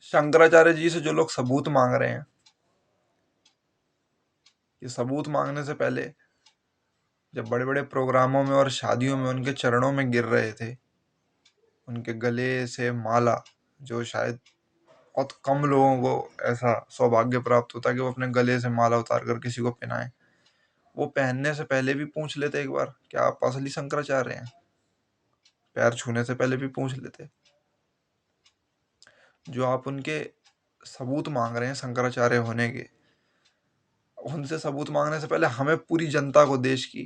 शंकराचार्य जी से जो लोग सबूत मांग रहे हैं, ये सबूत मांगने से पहले जब बड़े बड़े प्रोग्रामों में और शादियों में उनके चरणों में गिर रहे थे, उनके गले से माला, जो शायद बहुत कम लोगों को ऐसा सौभाग्य प्राप्त होता है कि वो अपने गले से माला उतार कर किसी को पहनाएं, वो पहनने से पहले भी पूछ लेते एक बार, क्या आप असली शंकराचार्य हैं? पैर छूने से पहले भी पूछ लेते। जो आप उनके सबूत मांग रहे हैं शंकराचार्य होने के, उनसे सबूत मांगने से पहले हमें पूरी जनता को, देश की,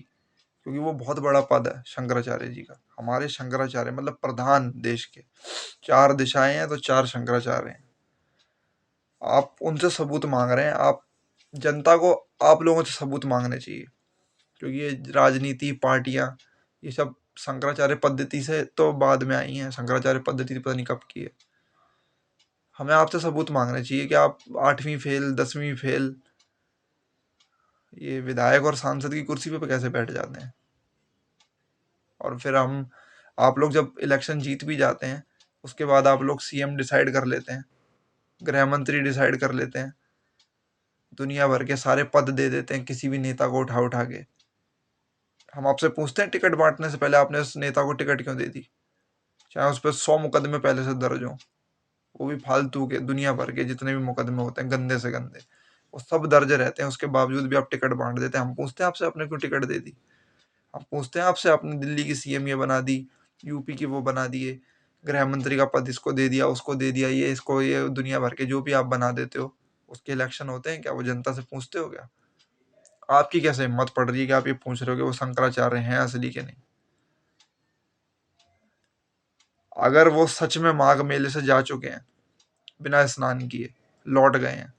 क्योंकि वो बहुत बड़ा पद है शंकराचार्य जी का, हमारे शंकराचार्य मतलब प्रधान देश के, 4 दिशाएं हैं तो 4 शंकराचार्य हैं। आप उनसे सबूत मांग रहे हैं, आप जनता को, आप लोगों से सबूत मांगने चाहिए, क्योंकि ये राजनीति, पार्टियां, ये सब शंकराचार्य पद्धति से तो बाद में आई हैं। शंकराचार्य पद्धति पता नहीं कब की है। हमें आपसे सबूत मांगने चाहिए कि आप 8वीं फेल, 10वीं फेल, ये विधायक और सांसद की कुर्सी पे कैसे बैठ जाते हैं। और फिर आप लोग जब इलेक्शन जीत भी जाते हैं, उसके बाद आप लोग सीएम डिसाइड कर लेते हैं, गृह मंत्री डिसाइड कर लेते हैं, दुनिया भर के सारे पद दे देते हैं किसी भी नेता को उठा उठा के। हम आपसे पूछते हैं टिकट बांटने से पहले आपने उस नेता को टिकट क्यों दे दी, चाहे उस पर 100 मुकदमे पहले से दर्ज हो, वो भी फालतू के, दुनिया भर के जितने भी मुकदमे होते हैं गंदे से गंदे, वो सब दर्ज रहते हैं, उसके बावजूद भी आप टिकट बांट देते हैं। हम पूछते हैं आपसे आपने क्यों टिकट दे दी? हम पूछते हैं आपसे आपने दिल्ली की सीएम ये बना दी, यूपी की वो बना दिए, गृह मंत्री का पद इसको दे दिया, उसको दे दिया, ये इसको, ये दुनिया भर के जो भी आप बना देते हो, उसके इलेक्शन होते हैं क्या? वो जनता से पूछते हो क्या? आपकी कैसे हिम्मत पड़ रही है कि आप ये पूछ रहे हो कि वो शंकराचार्य हैं असली के नहीं? अगर वो सच में माघ मेले से जा चुके हैं, बिना स्नान किए लौट गए हैं,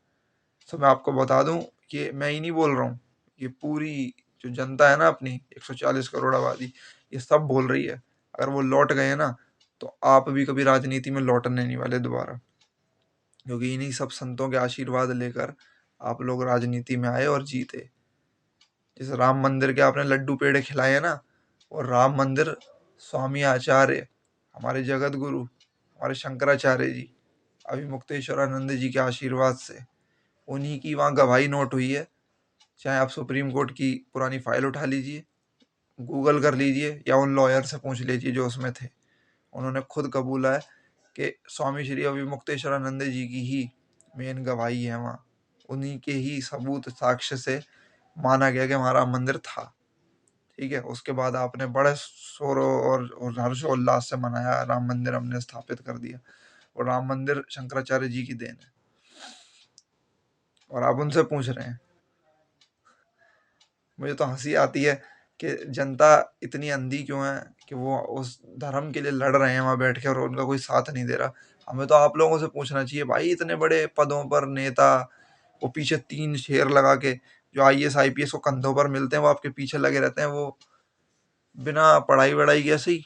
तो मैं आपको बता दूं कि मैं ही नहीं बोल रहा हूँ, ये पूरी जो जनता है ना अपनी 140 करोड़ आबादी, ये सब बोल रही है। अगर वो लौट गए ना, तो आप भी कभी राजनीति में लौटने नहीं वाले दोबारा, क्योंकि इन्हीं सब संतों के आशीर्वाद लेकर आप लोग राजनीति में आए और जीते। जिस राम मंदिर के आपने लड्डू पेड़े खिलाए हैं ना, और राम मंदिर स्वामी आचार्य, हमारे जगत गुरु, हमारे शंकराचार्य जी, अभी मुक्तेश्वरानंद जी के आशीर्वाद से, उन्हीं की वहाँ गवाही नोट हुई है। चाहे आप सुप्रीम कोर्ट की पुरानी फाइल उठा लीजिए, गूगल कर लीजिए, या उन लॉयर से पूछ लीजिए जो उसमें थे, उन्होंने खुद कबूला है कि स्वामी श्री अभी मुक्तेश्वरानंद जी की ही मेन गवाही है वहाँ, उन्हीं के ही सबूत साक्ष्य से माना गया कि हमारा मंदिर था। ठीक है, उसके बाद आपने बड़े शोरों और हर्षोल्लास से मनाया, राम मंदिर हमने स्थापित कर दिया, और राम मंदिर शंकराचार्य जी की देन है, और आप उनसे पूछ रहे हैं। मुझे तो हंसी आती है कि जनता इतनी अंधी क्यों है कि वो उस धर्म के लिए लड़ रहे हैं वहां बैठ के, और उनका कोई साथ नहीं दे रहा। हमें तो आप लोगों से पूछना चाहिए भाई, इतने बड़े पदों पर नेता, वो पीछे 3 शेर लगा के, जो आईएएस आईपीएस को कंधों पर मिलते हैं, वो आपके पीछे लगे रहते हैं, वो बिना पढ़ाई वढ़ाई कैसे ही,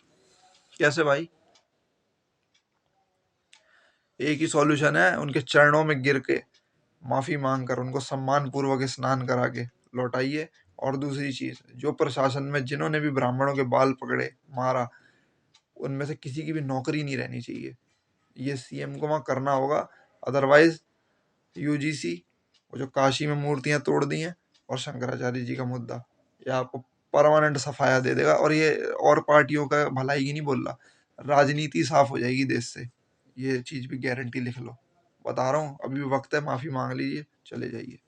कैसे भाई? एक ही सॉल्यूशन है, उनके चरणों में गिर के माफी मांग कर उनको सम्मान पूर्वक स्नान करा के लौटाइए। और दूसरी चीज, जो प्रशासन में जिन्होंने भी ब्राह्मणों के बाल पकड़े, मारा, उनमें से किसी की भी नौकरी नहीं रहनी चाहिए। ये सीएम को वहां करना होगा, अदरवाइज यूजीसी, वो जो काशी में मूर्तियां तोड़ दी हैं, और शंकराचार्य जी का मुद्दा, ये आपको परमानेंट सफाया दे देगा। और ये और पार्टियों का भलाई की नहीं बोल रहा, राजनीति साफ हो जाएगी देश से, ये चीज भी गारंटी लिख लो, बता रहा हूँ। अभी भी वक्त है, माफी मांग लीजिए, चले जाइए।